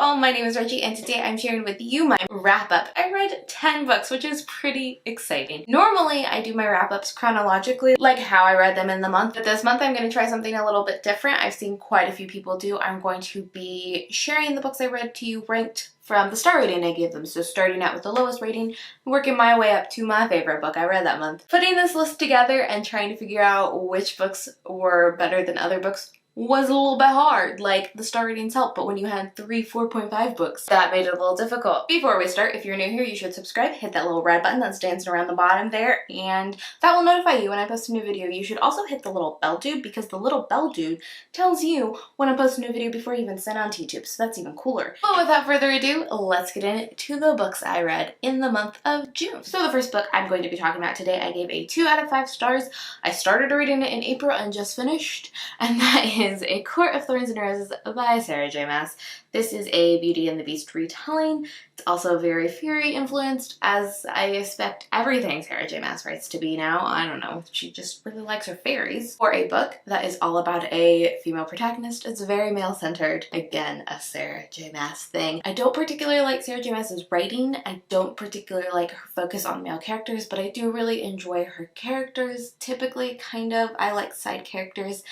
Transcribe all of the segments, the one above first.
all, my name is Reggie and today I'm sharing with you my wrap up. I read 10 books, which is pretty exciting. Normally I do my wrap ups chronologically, like how I read them in the month, but this month I'm going to try something a little bit different. I've seen quite a few people do. I'm going to be sharing the books I read to you ranked from the star rating I gave them. So starting out with the lowest rating, working my way up to my favorite book I read that month. Putting this list together and trying to figure out which books were better than other books was a little bit hard. Like, the star ratings help, but when you had 4.5 books, that made it a little difficult. Before we start, if you're new here, you should subscribe, hit that little red button that's dancing around the bottom there, and that will notify you when I post a new video. You should also hit the little bell dude, because the little bell dude tells you when I post a new video before you even send on to YouTube, so that's even cooler. But without further ado, let's get into the books I read in the month of June. So the first book I'm going to be talking about today, I gave a 2 out of 5 stars. I started reading it in April and just finished, and that is A Court of Thorns and Roses by Sarah J. Maas. This is a Beauty and the Beast retelling. It's also very fairy influenced, as I expect everything Sarah J. Maas writes to be now. I don't know, she just really likes her fairies. For a book that is all about a female protagonist, it's very male-centered. Again, a Sarah J. Maas thing. I don't particularly like Sarah J. Maas's writing. I don't particularly like her focus on male characters, but I do really enjoy her characters, typically, kind of. I like side characters.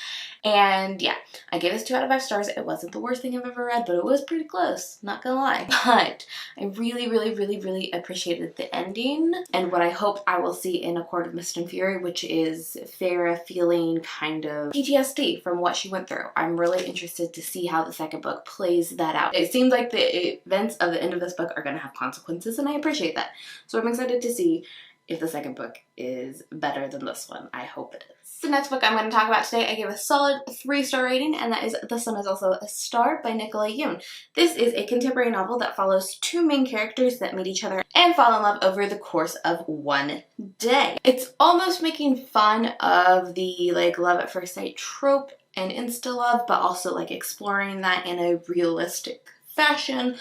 And yeah, I gave this 2 out of 5 stars. It wasn't the worst thing I've ever read, but it was pretty close, not gonna lie. But I really appreciated the ending and what I hope I will see in A Court of Mist and Fury, which is Farah feeling kind of PTSD from what she went through. I'm really interested to see how the second book plays that out. It seems like the events of the end of this book are gonna have consequences, and I appreciate that. So I'm excited to see if the second book is better than this one. I hope it is. The next book I'm going to talk about today, I gave a solid 3-star rating, and that is The Sun Is Also a Star by Nicola Yoon. This is a contemporary novel that follows 2 main characters that meet each other and fall in love over the course of one day. It's almost making fun of the love at first sight trope and insta-love, but also exploring that in a realistic fashion.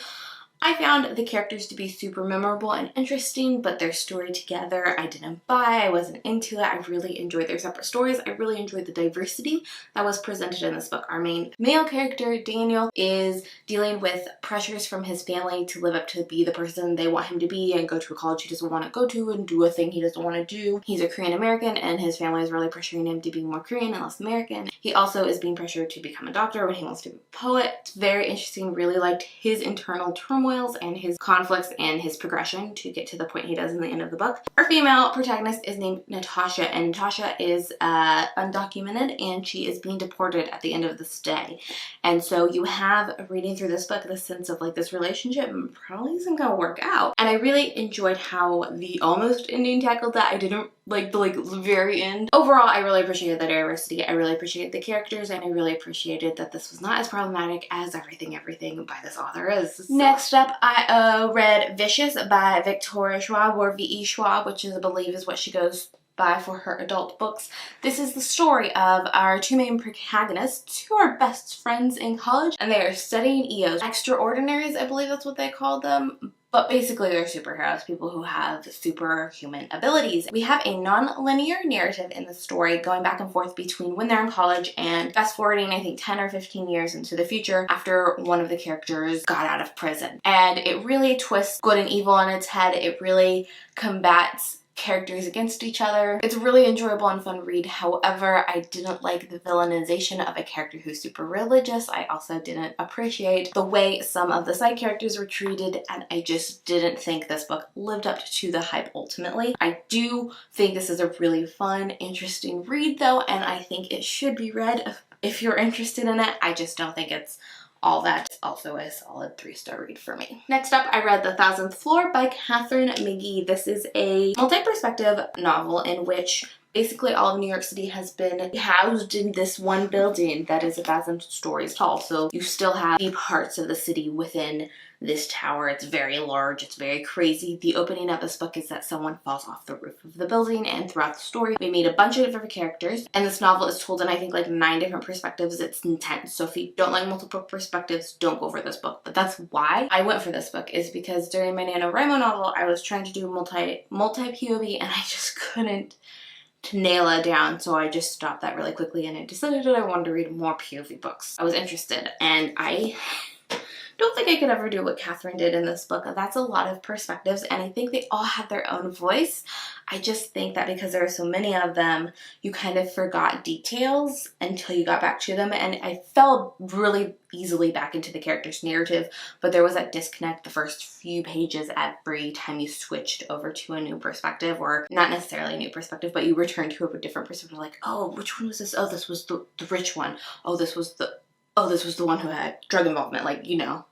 I found the characters to be super memorable and interesting, but their story together I didn't buy. I wasn't into it. I really enjoyed their separate stories. I really enjoyed the diversity that was presented in this book. Our main male character, Daniel, is dealing with pressures from his family to live up to be the person they want him to be and go to a college he doesn't want to go to and do a thing he doesn't want to do. He's a Korean American and his family is really pressuring him to be more Korean and less American. He also is being pressured to become a doctor when he wants to be a poet. It's very interesting. Really liked his internal turmoil and his conflicts and his progression to get to the point he does in the end of the book. Our female protagonist is named Natasha, and Natasha is undocumented and she is being deported at the end of this day. And so you have, reading through this book, the sense of this relationship probably isn't gonna work out. And I really enjoyed how the almost ending tackled that. I didn't like the very end. Overall, I really appreciated the diversity. I really appreciated the characters, and I really appreciated that this was not as problematic as everything by this author is. Next up, I read Vicious by Victoria Schwab, or V.E. Schwab, which I believe is what she goes by for her adult books. This is the story of our 2 main protagonists who are best friends in college, and they are studying EOs. Extraordinaries, I believe that's what they call them. But basically they're superheroes, people who have superhuman abilities. We have a non-linear narrative in the story going back and forth between when they're in college and fast forwarding I think 10 or 15 years into the future after one of the characters got out of prison. And it really twists good and evil on its head. It really combats characters against each other. It's a really enjoyable and fun read. However, I didn't like the villainization of a character who's super religious. I also didn't appreciate the way some of the side characters were treated, and I just didn't think this book lived up to the hype ultimately. I do think this is a really fun, interesting read though, and I think it should be read if you're interested in it. I just don't think it's all that. Also a solid 3-star read for me. Next up, I read The 1000th Floor by Katherine McGee. This is a multi-perspective novel in which basically all of New York City has been housed in this one building that is 1,000 stories tall. So you still have deep parts of the city within this tower. It's very large, it's very crazy. The opening of this book is that someone falls off the roof of the building, and throughout the story we meet a bunch of different characters, and this novel is told in I think 9 different perspectives. It's intense, so if you don't like multiple perspectives, don't go for this book. But that's why I went for this book, is because during my NaNoWriMo novel I was trying to do multi POV and I just couldn't to nail it down, so I just stopped that really quickly and I decided that I wanted to read more POV books. I was interested, and I don't think I could ever do what Catherine did in this book. That's a lot of perspectives, and I think they all had their own voice. I just think that because there are so many of them, you kind of forgot details until you got back to them, and I fell really easily back into the character's narrative, but there was that disconnect the first few pages every time you switched over to a new perspective, or not necessarily a new perspective, but you returned to a different perspective, like, oh, which one was this? Oh, this was the rich one. Oh, this was the one who had drug involvement, like, you know,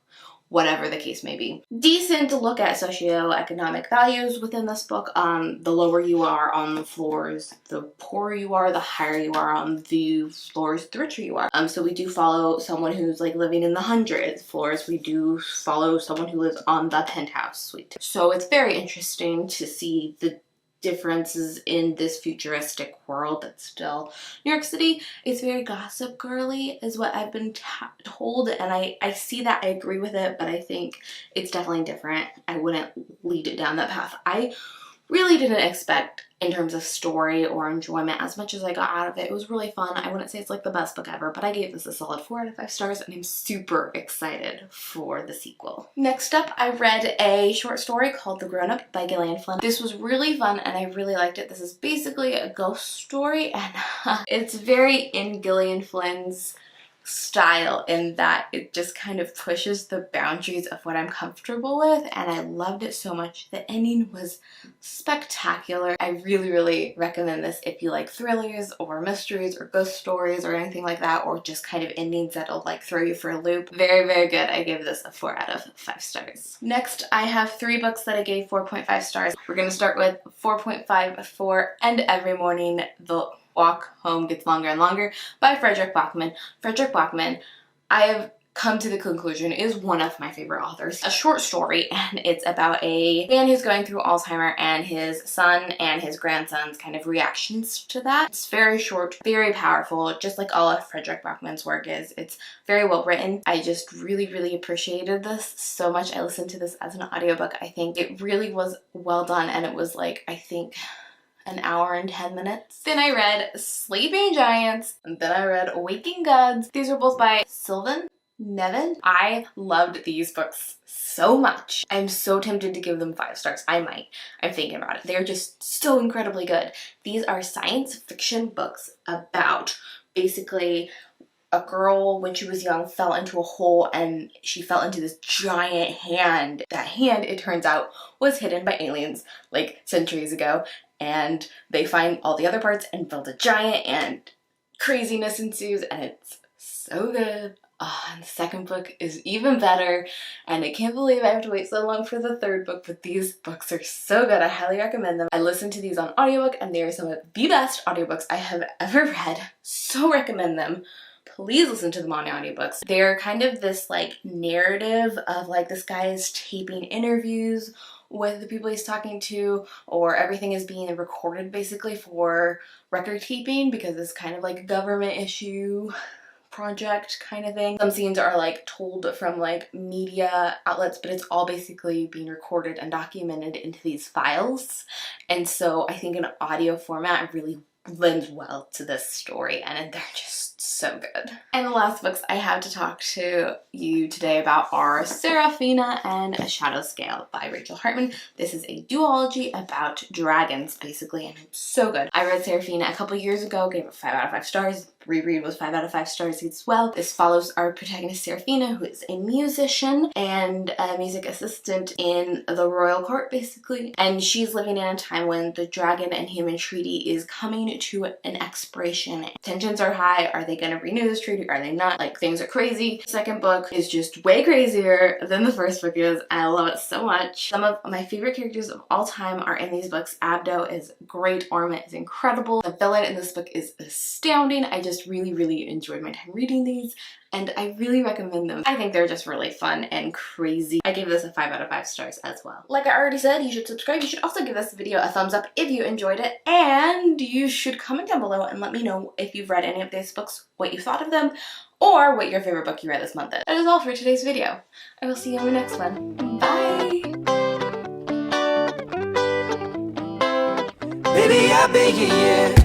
whatever the case may be. Decent look at socioeconomic values within this book. The lower you are on the floors, the poorer you are, the higher you are on the floors, the richer you are. So we do follow someone who's like living in the hundreds floors. We do follow someone who lives on the penthouse suite. So it's very interesting to see the differences in this futuristic world that's still New York City. It's very Gossip Girly is what I've been told, and I see that, I agree with it, but I think it's definitely different. I wouldn't lead it down that path. I really didn't expect, in terms of story or enjoyment, as much as I got out of it. It was really fun. I wouldn't say it's like the best book ever, but I gave this a solid 4 out of 5 stars, and I'm super excited for the sequel. Next up, I read a short story called The Grown Up by Gillian Flynn. This was really fun, and I really liked it. This is basically a ghost story, and it's very in Gillian Flynn's style in that it just kind of pushes the boundaries of what I'm comfortable with, and I loved it so much. The ending was spectacular. I really recommend this if you like thrillers or mysteries or ghost stories or anything like that, or just kind of endings that'll like throw you for a loop. Very good. I gave this a 4 out of 5 stars. Next, I have 3 books that I gave 4.5 stars. We're gonna start with 4.5 for And Every Morning the Walk Home Gets Longer and Longer by Fredrik Backman. Fredrik Backman, I have come to the conclusion, is one of my favorite authors. A short story, and it's about a man who's going through Alzheimer and his son and his grandson's kind of reactions to that. It's very short, very powerful, just like all of Fredrik Backman's work is. It's very well written. I just really appreciated this so much. I listened to this as an audiobook. I think it really was well done, and it was like, I think, an hour and 10 minutes. Then I read Sleeping Giants, and then I read Waking Gods. These are both by Sylvan Nevin. I loved these books so much. I'm so tempted to give them 5 stars. I might. I'm thinking about it. They're just so incredibly good. These are science fiction books about basically a girl, when she was young, fell into a hole, and she fell into this giant hand. That hand, it turns out, was hidden by aliens like centuries ago, and they find all the other parts and build a giant, and craziness ensues, and it's so good. Oh, and the second book is even better, and I can't believe I have to wait so long for the third book, but these books are so good. I highly recommend them. I listened to these on audiobook, and they are some of the best audiobooks I have ever read. So recommend them. Please listen to them on audiobooks. They're kind of this like narrative of like this guy is taping interviews with the people he's talking to, or everything is being recorded basically for record keeping, because it's kind of like a government issue project kind of thing. Some scenes are like told from like media outlets, but it's all basically being recorded and documented into these files. And so I think an audio format really lends well to this story, and they're just so good. And the last books I have to talk to you today about are Sarafina and A Shadow Scale by Rachel Hartman. This is a duology about dragons, basically, and it's so good. I read Sarafina a couple years ago, gave it 5 out of 5 stars. Reread was 5 out of 5 stars as well. This follows our protagonist Sarafina, who is a musician and a music assistant in the royal court, basically. And she's living in a time when the dragon and human treaty is coming to an expiration. Tensions are high. Are they going to renew this treaty? Are they not? Like, things are crazy. The second book is just way crazier than the first book is, and I love it so much. Some of my favorite characters of all time are in these books. Abdo is great. Orma is incredible. The villain in this book is astounding. I just really enjoyed my time reading these, and I really recommend them. I think they're just really fun and crazy. I gave this a 5 out of 5 stars as well. Like I already said, you should subscribe. You should also give this video a thumbs up if you enjoyed it, and you should comment down below and let me know if you've read any of these books, what you thought of them, or what your favorite book you read this month is. That is all for today's video. I will see you in the next one. Bye! Baby, I beg you, yeah.